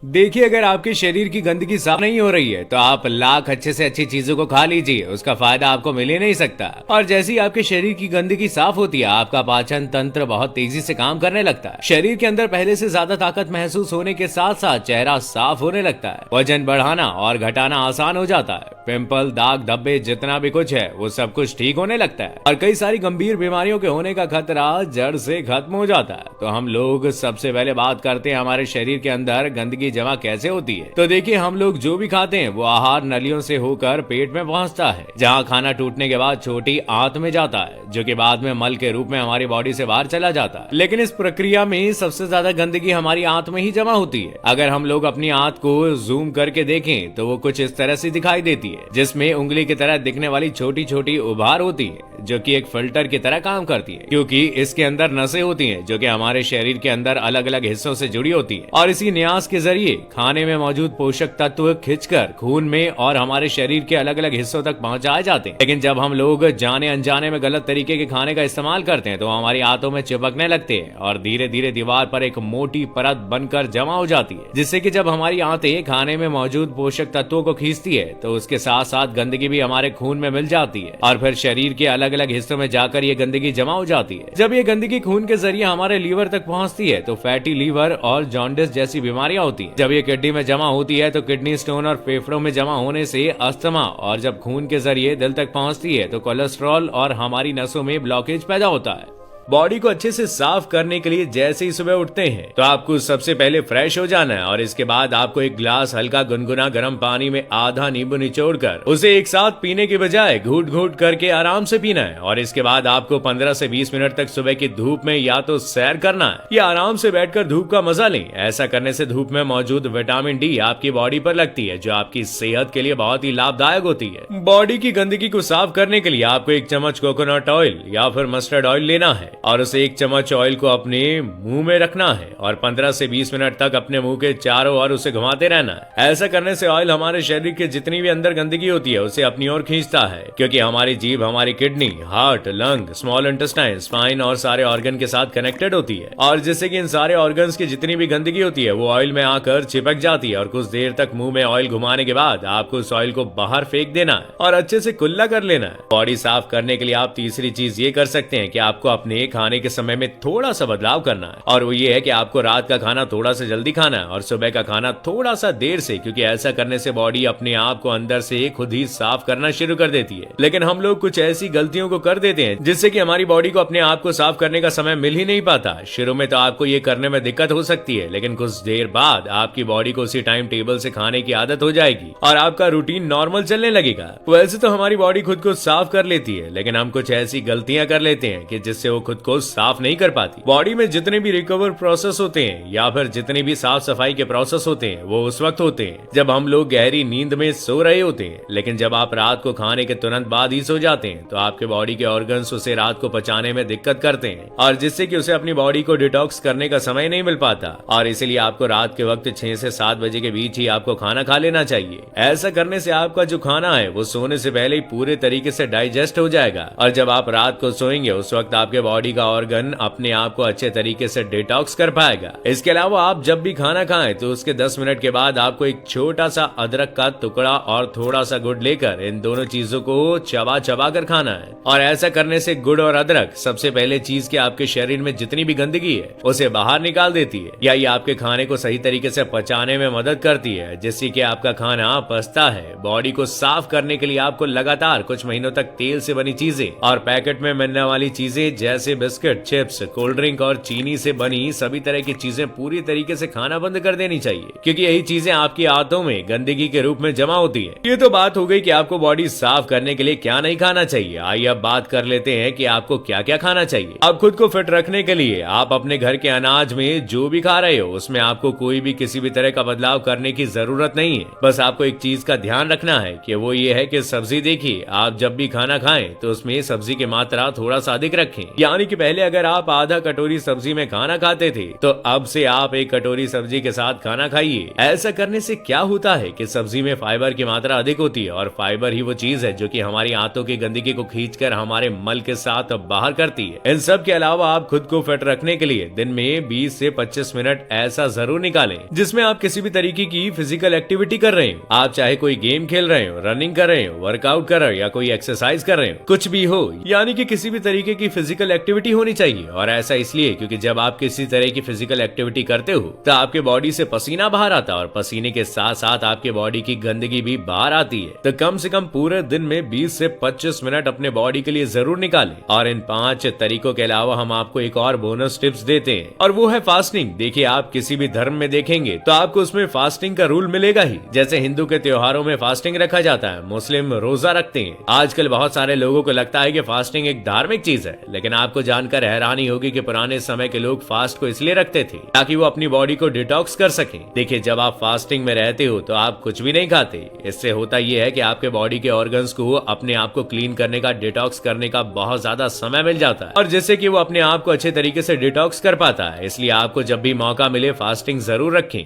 देखिए, अगर आपके शरीर की गंदगी साफ नहीं हो रही है तो आप लाख अच्छे से अच्छी चीजों को खा लीजिए, उसका फायदा आपको मिल ही नहीं सकता। और जैसे ही आपके शरीर की गंदगी साफ होती है, आपका पाचन तंत्र बहुत तेजी से काम करने लगता है। शरीर के अंदर पहले से ज्यादा ताकत महसूस होने के साथ साथ चेहरा साफ होने लगता है। वजन बढ़ाना और घटाना आसान हो जाता है। पिंपल, दाग, धब्बे, जितना भी कुछ है वो सब कुछ ठीक होने लगता है और कई सारी गंभीर बीमारियों के होने का खतरा जड़ से खत्म हो जाता है। तो हम लोग सबसे पहले बात करते हैं हमारे शरीर के अंदर गंदगी जमा कैसे होती है। तो देखिए, हम लोग जो भी खाते हैं वो आहार नलियों से होकर पेट में पहुंचता है, जहां खाना टूटने के बाद छोटी आंत में जाता है, जो कि बाद में मल के रूप में हमारी बॉडी से बाहर चला जाता है। लेकिन इस प्रक्रिया में सबसे ज्यादा गंदगी हमारी आंत में ही जमा होती है। अगर हम लोग अपनी आंत को जूम करके देखें तो वो कुछ इस तरह से दिखाई देती है, जिसमें उंगली की तरह दिखने वाली छोटी छोटी उभार होती है, जो कि एक फिल्टर की तरह काम करती है, क्योंकि इसके अंदर नसें होती हैं जो कि हमारे शरीर के अंदर अलग अलग हिस्सों से जुड़ी होती है। और इसी न्यास के जरिए खाने में मौजूद पोषक तत्व खिंचकर खून में और हमारे शरीर के अलग अलग हिस्सों तक पहुंचाए जाते हैं। लेकिन जब हम लोग जाने अनजाने में गलत तरीके के खाने का इस्तेमाल करते हैं तो हमारी आंतों में चिपकने लगते हैं और धीरे धीरे दीवार पर एक मोटी परत बनकर जमा हो जाती है, जिससे कि जब हमारी आंतें खाने में मौजूद पोषक तत्वों को खींचती है तो उसके साथ साथ गंदगी भी हमारे खून में मिल जाती है और फिर शरीर के अलग अलग हिस्सों में जाकर ये गंदगी जमा हो जाती है। जब ये गंदगी खून के जरिए हमारे लीवर तक पहुंचती है तो फैटी लीवर और जॉन्डिस जैसी बीमारियां होती है। जब ये किडनी में जमा होती है तो किडनी स्टोन और फेफड़ों में जमा होने से अस्थमा, और जब खून के जरिए दिल तक पहुंचती है तो कोलेस्ट्रॉल और हमारी नसों में ब्लॉकेज पैदा होता है। बॉडी को अच्छे से साफ करने के लिए जैसे ही सुबह उठते हैं तो आपको सबसे पहले फ्रेश हो जाना है और इसके बाद आपको एक गिलास हल्का गुनगुना गर्म पानी में आधा नींबू निचोड़कर उसे एक साथ पीने की बजाय घूट घूट करके आराम से पीना है। और इसके बाद आपको 15 से 20 मिनट तक सुबह की धूप में या तो सैर करना है या आराम से बैठकर धूप का मजा लें। ऐसा करने से धूप में मौजूद विटामिन डी आपकी बॉडी पर लगती है, जो आपकी सेहत के लिए बहुत ही लाभदायक होती है। बॉडी की गंदगी को साफ करने के लिए आपको 1 चम्मच कोकोनट ऑयल या फिर मस्टर्ड ऑयल लेना है और उसे 1 चम्मच ऑयल को अपने मुंह में रखना है और 15 से 20 मिनट तक अपने मुंह के चारों ओर उसे घुमाते रहना है। ऐसा करने से ऑयल हमारे शरीर के जितनी भी अंदर गंदगी होती है उसे अपनी ओर खींचता है, क्योंकि हमारी जीभ हमारी kidney, heart, lung, small intestine, spine और सारे ऑर्गन के साथ कनेक्टेड होती है और जिससे कि इन सारे ऑर्गन्स की जितनी भी गंदगी होती है वो ऑयल में आकर चिपक जाती है। और कुछ देर तक मुंह में ऑयल घुमाने के बाद आपको उस ऑयल को बाहर फेंक देना है और अच्छे से कुल्ला कर लेना है। बॉडी साफ करने के लिए आप तीसरी चीज ये कर सकते हैं कि आपको अपने खाने के समय में थोड़ा सा बदलाव करना है, और वो ये है कि आपको रात का खाना थोड़ा सा जल्दी खाना है और सुबह का खाना थोड़ा सा देर से, क्योंकि ऐसा करने से बॉडी अपने आप को अंदर से खुद ही साफ करना शुरू कर देती है। लेकिन हम लोग कुछ ऐसी गलतियों को कर देते हैं जिससे कि हमारी बॉडी को अपने आप को साफ करने का समय मिल ही नहीं पाता। शुरू में तो आपको ये करने में दिक्कत हो सकती है, लेकिन कुछ देर बाद आपकी बॉडी को उसी टाइम टेबल से खाने की आदत हो जाएगी और आपका रूटीन नॉर्मल चलने लगेगा। वैसे तो हमारी बॉडी खुद को साफ कर लेती है, लेकिन हम कुछ ऐसी गलतियां कर लेते हैं कि जिससे वो खुद को साफ नहीं कर पाती। बॉडी में जितने भी रिकवर प्रोसेस होते हैं या फिर जितने भी साफ सफाई के प्रोसेस होते हैं वो उस वक्त होते हैं जब हम लोग गहरी नींद में सो रहे होते हैं। लेकिन जब आप रात को खाने के तुरंत बाद ही सो जाते हैं तो आपके बॉडी के ऑर्गन्स उसे रात को पचाने में दिक्कत करते हैं और जिससे कि उसे अपनी बॉडी को डिटॉक्स करने का समय नहीं मिल पाता। और इसीलिए आपको रात के वक्त 6 से 7 बजे के बीच ही आपको खाना खा लेना चाहिए। ऐसा करने से आपका जो खाना है वो सोने से पहले ही पूरे तरीके से डाइजेस्ट हो जाएगा और जब आप रात को सोएंगे उस वक्त आपके बॉडी का ऑर्गन अपने आप को अच्छे तरीके से डिटॉक्स कर पाएगा। इसके अलावा आप जब भी खाना खाएं तो उसके 10 मिनट के बाद आपको एक छोटा सा अदरक का टुकड़ा और थोड़ा सा गुड़ लेकर इन दोनों चीजों को चबा चबा कर खाना है। और ऐसा करने से गुड़ और अदरक सबसे पहले चीज के आपके शरीर में जितनी भी गंदगी है उसे बाहर निकाल देती है, या ये आपके खाने को सही तरीके से पचाने में मदद करती है, जिससे कि आपका खाना पचता है। बॉडी को साफ करने के लिए आपको लगातार कुछ महीनों तक तेल से बनी चीजें और पैकेट में मिलने वाली चीजें जैसे बिस्किट, चिप्स, कोल्ड ड्रिंक और चीनी से बनी सभी तरह की चीजें पूरी तरीके से खाना बंद कर देनी चाहिए, क्योंकि यही चीजें आपकी आंतों में गंदगी के रूप में जमा होती है। ये तो बात हो गई कि आपको बॉडी साफ करने के लिए क्या नहीं खाना चाहिए। आइए अब बात कर लेते हैं कि आपको क्या क्या खाना चाहिए। अब खुद को फिट रखने के लिए आप अपने घर के अनाज में जो भी खा रहे हो उसमें आपको कोई भी किसी भी तरह का बदलाव करने की जरूरत नहीं है। बस आपको एक चीज का ध्यान रखना है कि वो ये है कि सब्जी देखिए, आप जब भी खाना खाएं तो उसमें सब्जी की मात्रा थोड़ा सा अधिक रखें, यानी यानी कि पहले अगर आप आधा कटोरी सब्जी में खाना खाते थे तो अब से आप एक कटोरी सब्जी के साथ खाना खाइए। ऐसा करने से क्या होता है कि सब्जी में फाइबर की मात्रा अधिक होती है और फाइबर ही वो चीज है जो कि हमारी आंतों की गंदगी को खींचकर हमारे मल के साथ बाहर करती है। इन सब के अलावा आप खुद को फिट रखने के लिए दिन में 20 से 25 मिनट ऐसा जरूर निकालें जिसमें आप किसी भी तरीके की फिजिकल एक्टिविटी कर रहे हो। आप चाहे कोई गेम खेल रहे हो, रनिंग कर रहे हो, वर्कआउट कर रहे हो या कोई एक्सरसाइज कर रहे हो, कुछ भी हो, यानी कि किसी भी तरीके की फिजिकल एक्टिविटी होनी चाहिए। और ऐसा इसलिए क्योंकि जब आप किसी तरह की फिजिकल एक्टिविटी करते हो तो आपके बॉडी से पसीना बाहर आता है और पसीने के साथ साथ आपके बॉडी की गंदगी भी बाहर आती है। तो कम से कम पूरे दिन में 20 से 25 मिनट अपने बॉडी के लिए जरूर निकालें। और इन 5 तरीकों के अलावा हम आपको एक और बोनस टिप्स देते हैं और वो है फास्टिंग। देखिए, आप किसी भी धर्म में देखेंगे तो आपको उसमें फास्टिंग का रूल मिलेगा ही। जैसे हिंदू के त्योहारों में फास्टिंग रखा जाता है, मुस्लिम रोजा रखते हैं। आजकल बहुत सारे लोगों को लगता है कि फास्टिंग एक धार्मिक चीज है, लेकिन आपको जानकर हैरानी होगी कि पुराने समय के लोग फास्ट को इसलिए रखते थे ताकि वो अपनी बॉडी को डिटॉक्स कर सकें। देखिए, जब आप फास्टिंग में रहते हो तो आप कुछ भी नहीं खाते। इससे होता यह है कि आपके बॉडी के ऑर्गन्स को अपने आप को क्लीन करने का, डिटॉक्स करने का बहुत ज्यादा समय मिल जाता है और जिससे कि वो अपने आप को अच्छे तरीके से डिटॉक्स कर पाता है। इसलिए आपको जब भी मौका मिले फास्टिंग जरूर रखें।